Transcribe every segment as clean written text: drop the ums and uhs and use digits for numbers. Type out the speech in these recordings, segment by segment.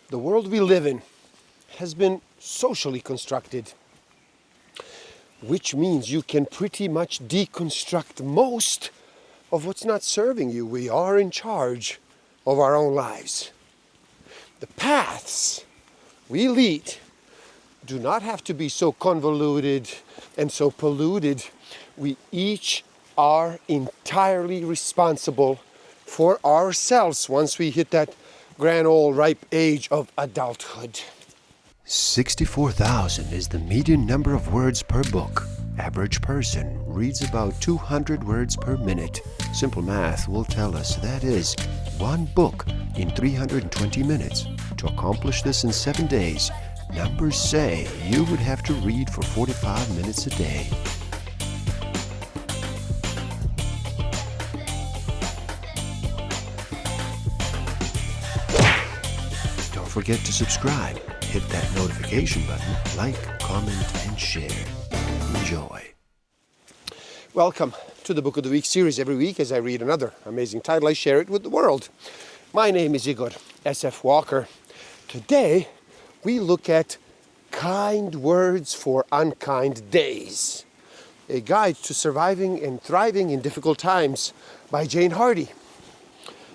The world we live in has been socially constructed, which means you can pretty much deconstruct most of what's not serving you. We are in charge of our own lives. The paths we lead do not have to be so convoluted and so polluted. We each are entirely responsible for ourselves once we hit that grand old ripe age of adulthood. 64,000 is the median number of words per book. Average person reads about 200 words per minute. Simple math will tell us that is one book in 320 minutes. To accomplish this in 7 days, numbers say you would have to read for 45 minutes a day. Don't forget to subscribe. Hit that notification button, like, comment, and share. Enjoy. Welcome to the Book of the Week series. Every week as I read another amazing title, I share it with the world. My name is Igor S.F. Walker. Today, we look at Kind Words for Unkind Days, a guide to surviving and thriving in difficult times by Jayne Hardy.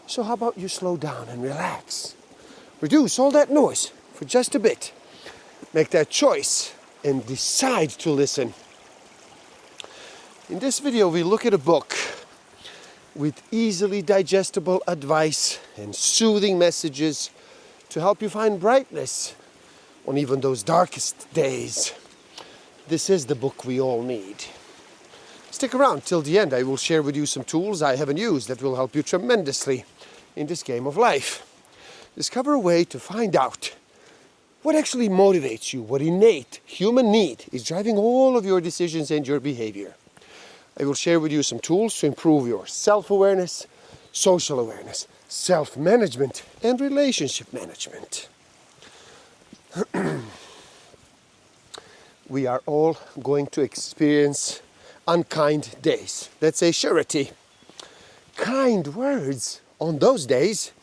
So how about you slow down and relax? Reduce all that noise for just a bit. Make that choice and decide to listen. In this video, we look at a book with easily digestible advice and soothing messages to help you find brightness on even those darkest days. This is the book we all need. Stick around till the end. I will share with you some tools I haven't used that will help you tremendously in this game of life. Discover a way to find out what actually motivates you, what innate human need is driving all of your decisions and your behavior. I will share with you some tools to improve your self-awareness, social awareness, self-management, and relationship management. We are all going to experience unkind days. That's a surety. Kind words on those days,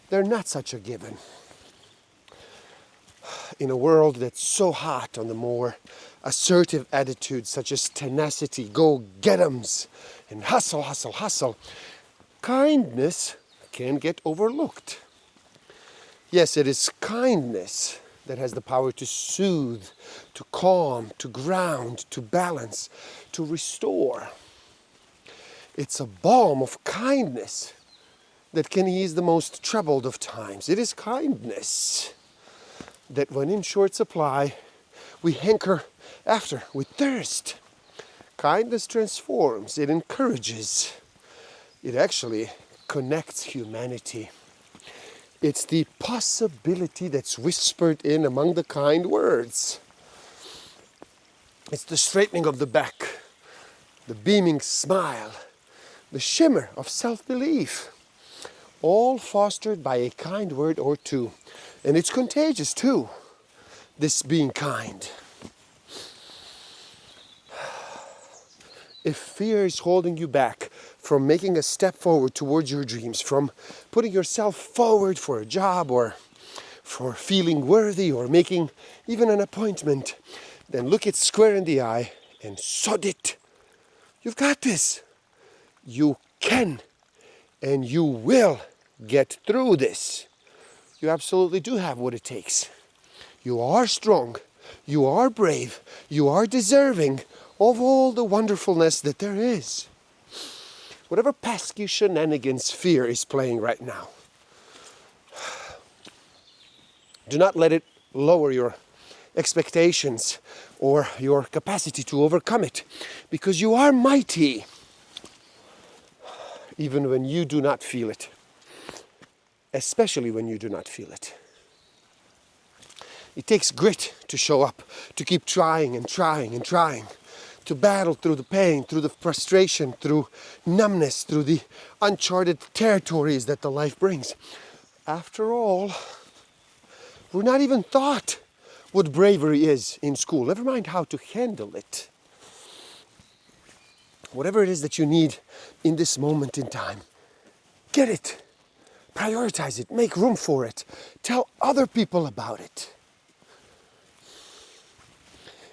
they're not such a given. In a world that's so hot on the more assertive attitudes such as tenacity, go-get-ems, and hustle, hustle, hustle, kindness can get overlooked. Yes, it is kindness that has the power to soothe, to calm, to ground, to balance, to restore. It's a balm of kindness that can ease the most troubled of times. It is kindness that, when in short supply, we hanker after with thirst. Kindness transforms, it encourages, it actually connects humanity. It's the possibility that's whispered in among the kind words. It's the straightening of the back, the beaming smile, the shimmer of self-belief, all fostered by a kind word or two. And it's contagious too, this being kind. If fear is holding you back from making a step forward towards your dreams, from putting yourself forward for a job or for feeling worthy or making even an appointment, then look it square in the eye and sod it. You've got this. You can and you will get through this. You absolutely do have what it takes. You are strong. You are brave. You are deserving of all the wonderfulness that there is. Whatever pesky shenanigans fear is playing right now, do not let it lower your expectations or your capacity to overcome it, because you are mighty, even when you do not feel it, especially when you do not feel it. It takes grit to show up, to keep trying and trying and trying, to battle through the pain, through the frustration, through numbness, through the uncharted territories that the life brings. After all, we're not even taught what bravery is in school. Never mind how to handle it. Whatever it is that you need in this moment in time, get it. Prioritize it. Make room for it. Tell other people about it.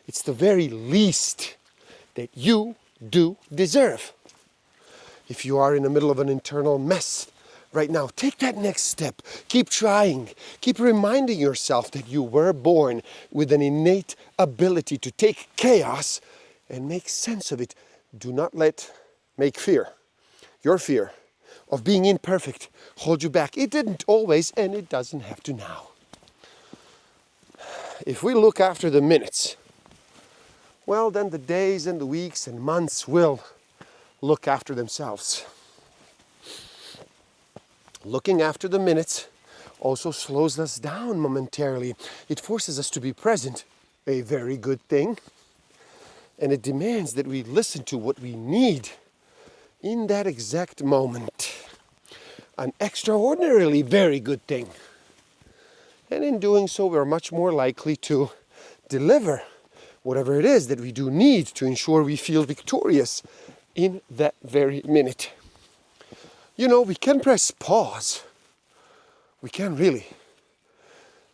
It's the very least that you do deserve. If you are in the middle of an internal mess right now, take that next step. Keep trying. Keep reminding yourself that you were born with an innate ability to take chaos and make sense of it. Do not make fear, your fear of being imperfect, hold you back. It didn't always, and it doesn't have to now. If we look after the minutes, well, then the days and the weeks and months will look after themselves. Looking after the minutes also slows us down momentarily. It forces us to be present, a very good thing. And it demands that we listen to what we need in that exact moment. An extraordinarily very good thing. And in doing so, we're much more likely to deliver whatever it is that we do need to ensure we feel victorious in that very minute. You know, we can press pause. We can really.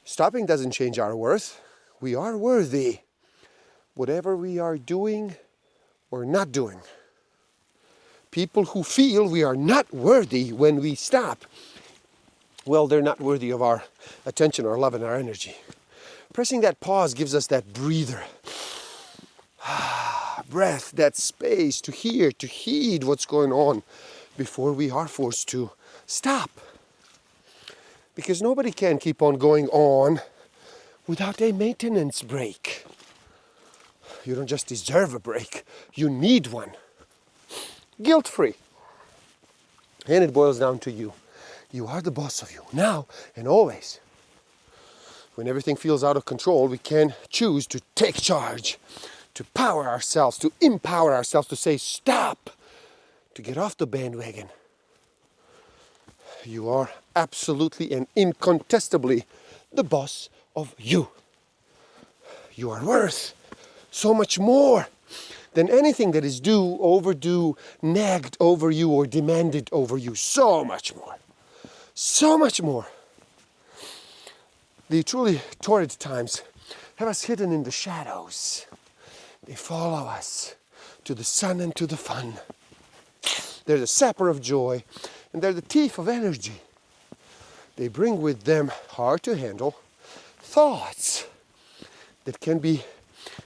Stopping doesn't change our worth. We are worthy. Whatever we are doing or not doing. People who feel we are not worthy when we stop, well, they're not worthy of our attention, our love, and our energy. Pressing that pause gives us that breather. Breath, that space to hear, to heed what's going on before we are forced to stop. Because nobody can keep on going on without a maintenance break. You don't just deserve a break, you need one. Guilt-free. And it boils down to you. You are the boss of you, now and always. When everything feels out of control, we can choose to take charge, to power ourselves, to empower ourselves, to say stop, to get off the bandwagon. You are absolutely and incontestably the boss of you. You are worth so much more than anything that is due, overdue, nagged over you, or demanded over you. So much more. So much more. The truly torrid times have us hidden in the shadows. They follow us to the sun and to the fun. They're the sapper of joy, and they're the thief of energy. They bring with them hard to handle thoughts that can be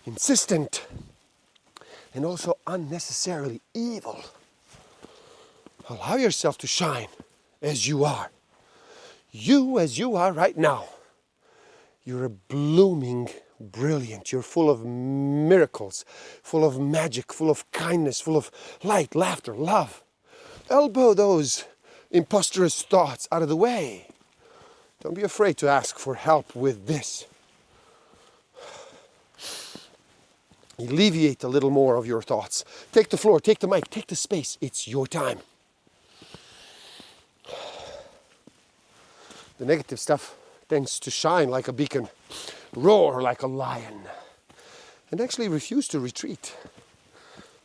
insistent and also unnecessarily evil. Allow yourself to shine as you are. You as you are right now. You're a blooming brilliant. You're full of miracles, full of magic, full of kindness, full of light, laughter, love. Elbow those imposterous thoughts out of the way. Don't be afraid to ask for help with this. Alleviate a little more of your thoughts. Take the floor, take the mic, take the space. It's your time. The negative stuff tends to shine like a beacon, roar like a lion, and actually refuse to retreat.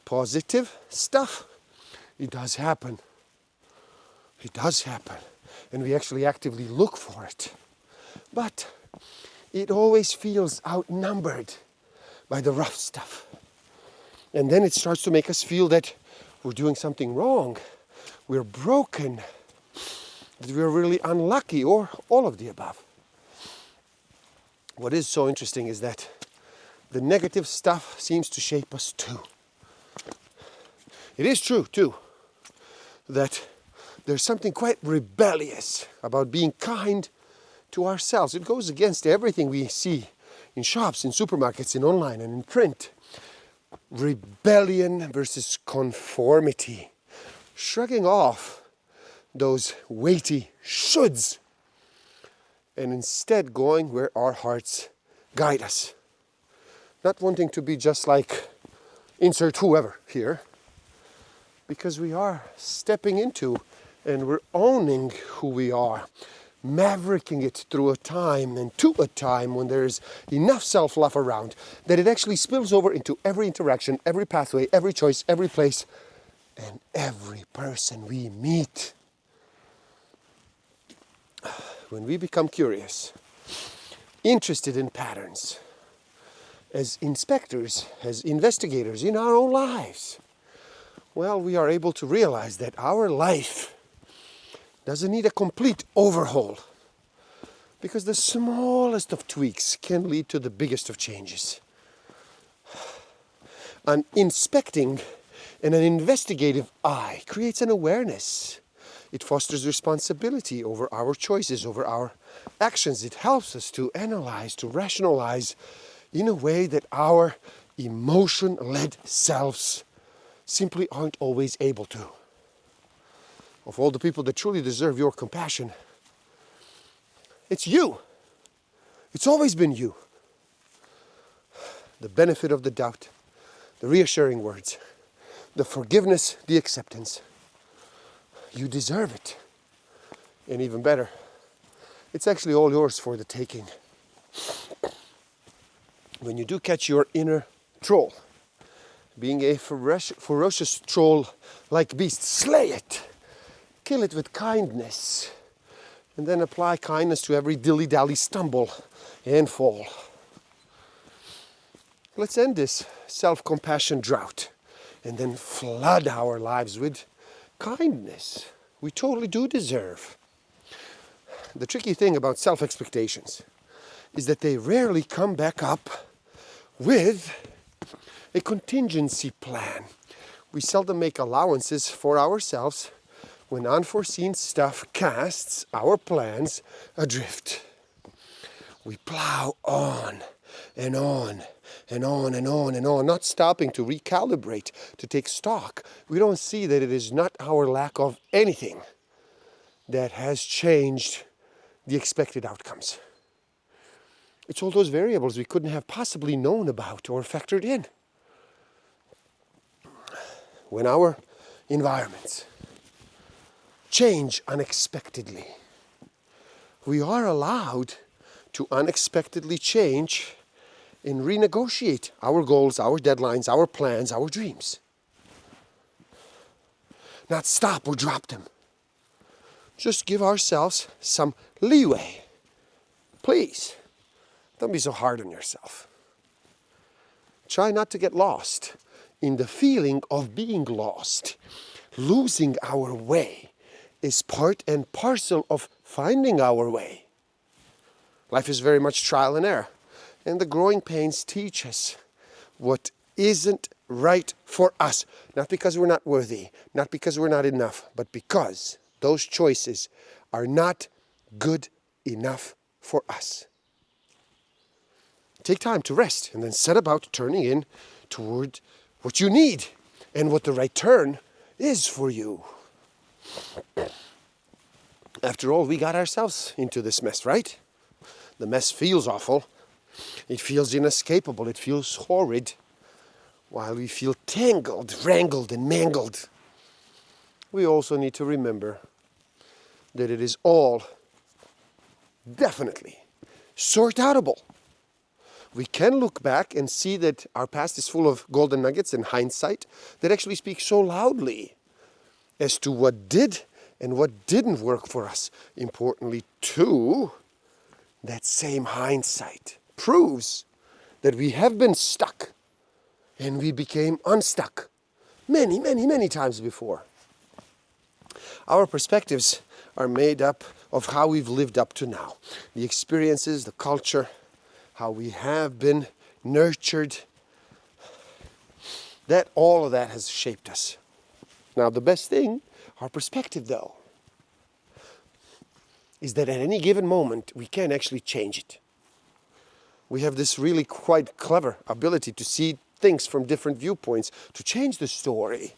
Positive stuff, it does happen. It does happen. And we actually actively look for it. But it always feels outnumbered by the rough stuff. And then it starts to make us feel that we're doing something wrong. We're broken. That we're really unlucky, or all of the above. What is so interesting is that the negative stuff seems to shape us too. It is true too that there's something quite rebellious about being kind to ourselves. It goes against everything we see in shops, in supermarkets, in online and in print. Rebellion versus conformity. Shrugging off those weighty shoulds and instead going where our hearts guide us. Not wanting to be just like insert whoever here, because we are stepping into and we're owning who we are, mavericking it through a time and to a time when there's enough self-love around that it actually spills over into every interaction, every pathway, every choice, every place, and every person we meet. when we become curious, interested in patterns, as inspectors, as investigators in our own lives, well, we are able to realize that our life doesn't need a complete overhaul, because the smallest of tweaks can lead to the biggest of changes. An inspecting and an investigative eye creates an awareness. It fosters responsibility over our choices, over our actions. It helps us to analyze, to rationalize in a way that our emotion-led selves simply aren't always able to. Of all the people that truly deserve your compassion, it's you. It's always been you. The benefit of the doubt, the reassuring words, the forgiveness, the acceptance. You deserve it. And even better, it's actually all yours for the taking. When you do catch your inner troll, being a ferocious troll-like beast, slay it. Kill it with kindness. And then apply kindness to every dilly-dally stumble and fall. Let's end this self-compassion drought and then flood our lives with kindness. We totally do deserve. The tricky thing about self-expectations is that they rarely come back up with a contingency plan. We seldom make allowances for ourselves when unforeseen stuff casts our plans adrift. We plow on and on and on and on and on, not stopping to recalibrate, to take stock. We don't see that it is not our lack of anything that has changed the expected outcomes. It's all those variables we couldn't have possibly known about or factored in. When our environments change unexpectedly, we are allowed to unexpectedly change and renegotiate our goals, our deadlines, our plans, our dreams. Not stop or drop them. Just give ourselves some leeway. Please, don't be so hard on yourself. Try not to get lost in the feeling of being lost. Losing our way is part and parcel of finding our way. Life is very much trial and error. And the growing pains teach us what isn't right for us. Not because we're not worthy, not because we're not enough, but because those choices are not good enough for us. Take time to rest and then set about turning in toward what you need and what the right turn is for you. After all, we got ourselves into this mess, right? The mess feels awful. It feels inescapable. It feels horrid. While we feel tangled, wrangled, and mangled, we also need to remember that it is all definitely sort-outable. We can look back and see that our past is full of golden nuggets and hindsight that actually speak so loudly as to what did and what didn't work for us. Importantly, too, that same hindsight proves that we have been stuck and we became unstuck many, many, many times before. Our perspectives are made up of how we've lived up to now. The experiences, the culture, how we have been nurtured. All of that has shaped us. Now, the best thing, our perspective though, is that at any given moment, we can actually change it. We have this really quite clever ability to see things from different viewpoints, to change the story.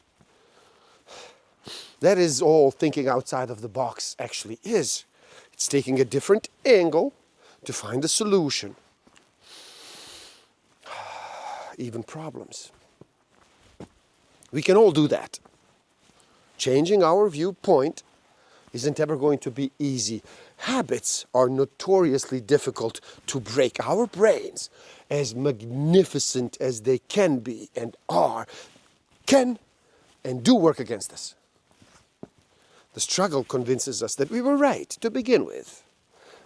That is all thinking outside of the box actually is. It's taking a different angle to find a solution. Even problems. We can all do that. Changing our viewpoint isn't ever going to be easy. Habits are notoriously difficult to break. Our brains, as magnificent as they can be and are, can and do work against us. The struggle convinces us that we were right to begin with.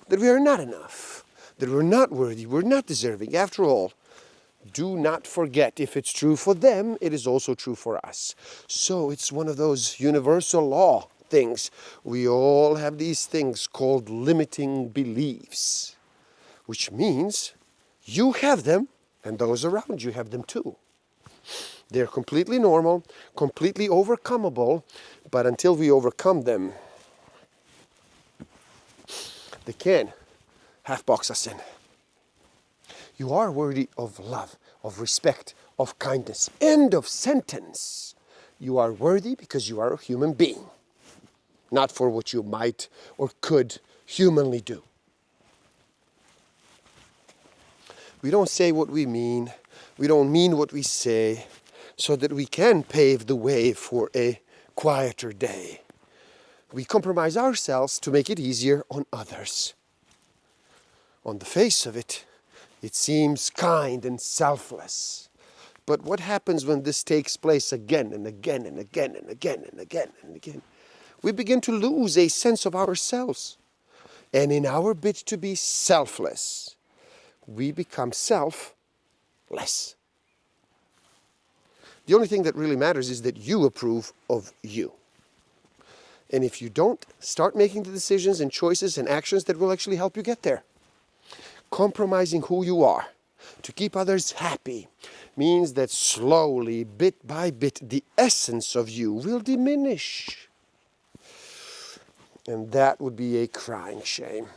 that we are not enough, that we're not worthy, we're not deserving. After all, do not forget, if it's true for them, it is also true for us. So it's one of those universal law things. We all have these things called limiting beliefs, which means you have them and those around you have them too. They're completely normal, completely overcomable, but until we overcome them, they can half-box us in. You are worthy of love, of respect, of kindness. End of sentence. You are worthy because you are a human being, not for what you might or could humanly do. We don't say what we mean. We don't mean what we say, so that we can pave the way for a quieter day. We compromise ourselves to make it easier on others. On the face of it, it seems kind and selfless. But what happens when this takes place again and again and again and again and again and again? We begin to lose a sense of ourselves. And in our bid to be selfless, we become selfless. The only thing that really matters is that you approve of you. And if you don't, start making the decisions and choices and actions that will actually help you get there. Compromising who you are to keep others happy means that slowly, bit by bit, the essence of you will diminish. And that would be a crying shame.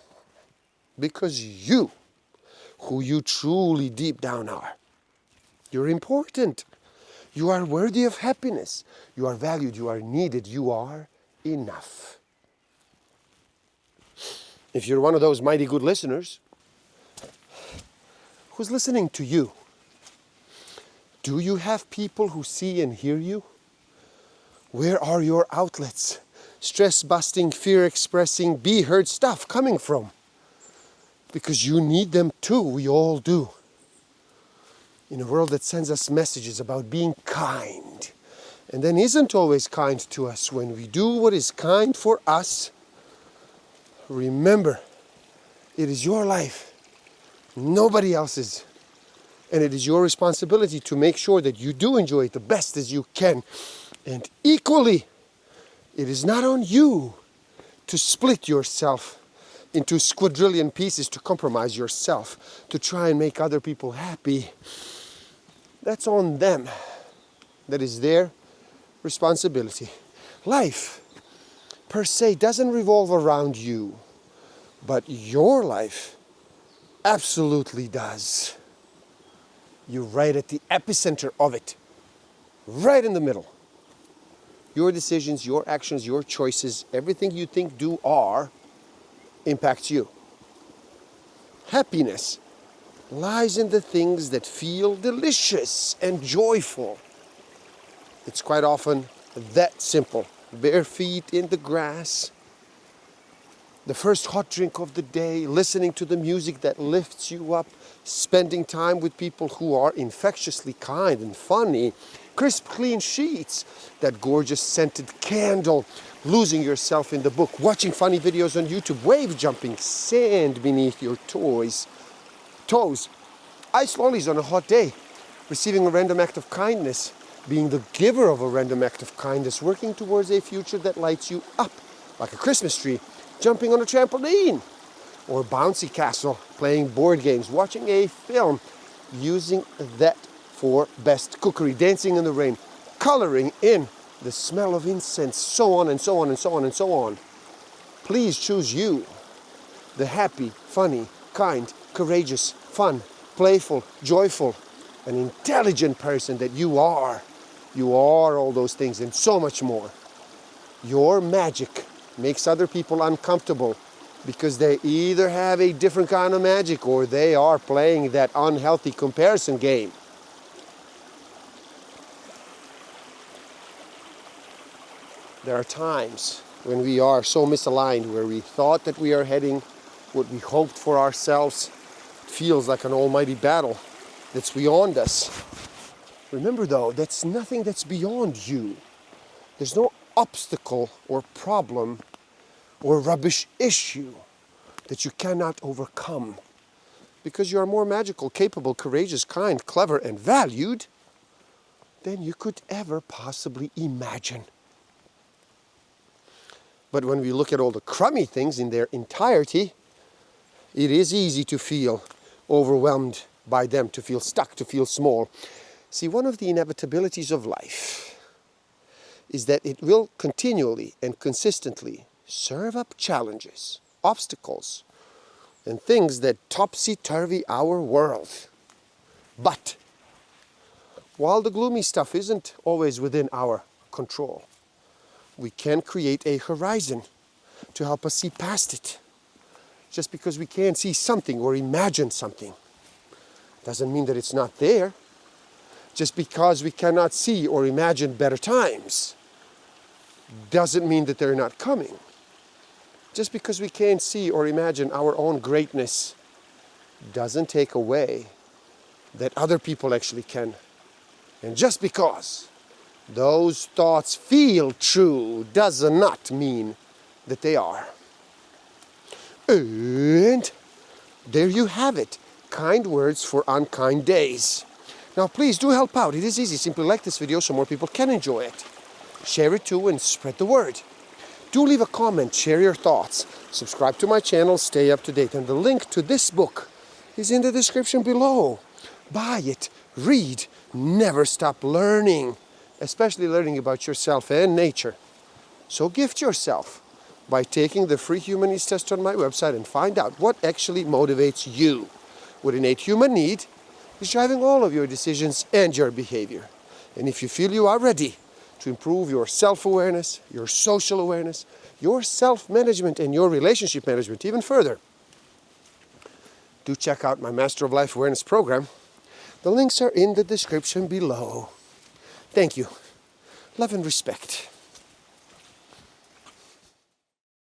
Because you, who you truly deep down are, you're important. You are worthy of happiness. You are valued. You are needed. You are enough. If you're one of those mighty good listeners, who's listening to you? Do you have people who see and hear you? Where are your outlets? Stress-busting, fear-expressing, be-heard stuff coming from? Because you need them too. We all do. In a world that sends us messages about being kind, and then isn't always kind to us when we do what is kind for us, remember, it is your life, nobody else's. And it is your responsibility to make sure that you do enjoy it the best as you can. And equally, it is not on you to split yourself into squadrillion pieces, to compromise yourself, to try and make other people happy. That's on them. That is their responsibility. Life, per se, doesn't revolve around you, but your life absolutely does. You're right at the epicenter of it, right in the middle. Your decisions, your actions, your choices, everything you think, do, are, impacts you. Happiness lies in the things that feel delicious and joyful. It's quite often that simple. Bare feet in the grass, the first hot drink of the day, listening to the music that lifts you up, spending time with people who are infectiously kind and funny, crisp, clean sheets, that gorgeous scented candle, losing yourself in the book, watching funny videos on YouTube, wave jumping, sand beneath your toes, ice lollies on a hot day, receiving a random act of kindness, being the giver of a random act of kindness, working towards a future that lights you up like a Christmas tree, jumping on a trampoline or bouncy castle, playing board games, watching a film, using that for best cookery, dancing in the rain, coloring in the smell of incense, so on and so on and so on and so on. Please choose you, the happy, funny, kind, courageous, fun, playful, joyful, an intelligent person that you are. You are all those things and so much more. Your magic makes other people uncomfortable because they either have a different kind of magic or they are playing that unhealthy comparison game. There are times when we are so misaligned, where we thought that we are heading what we hoped for ourselves. It feels like an almighty battle that's beyond us. Remember though, that's nothing that's beyond you. There's no obstacle or problem or rubbish issue that you cannot overcome because you are more magical, capable, courageous, kind, clever, and valued than you could ever possibly imagine. But when we look at all the crummy things in their entirety, it is easy to feel overwhelmed by them, to feel stuck, to feel small. See, one of the inevitabilities of life is that it will continually and consistently serve up challenges, obstacles, and things that topsy-turvy our world. But while the gloomy stuff isn't always within our control, we can create a horizon to help us see past it. Just because we can't see something or imagine something doesn't mean that it's not there. Just because we cannot see or imagine better times doesn't mean that they're not coming. Just because we can't see or imagine our own greatness doesn't take away that other people actually can. And just because those thoughts feel true does not mean that they are. And there you have it. Kind words for unkind days. Now please do help out. It is easy. Simply like this video so more people can enjoy it. Share it too and spread the word. Do leave a comment, share your thoughts. Subscribe to my channel, stay up to date. And the link to this book is in the description below. Buy it, read, never stop learning. Especially learning about yourself and nature. So gift yourself by taking the free human needs test on my website and find out what actually motivates you. What innate human need is driving all of your decisions and your behavior. And if you feel you are ready to improve your self-awareness, your social awareness, your self-management, and your relationship management even further, do check out my Master of Life Awareness program. The links are in the description below. Thank you. Love and respect.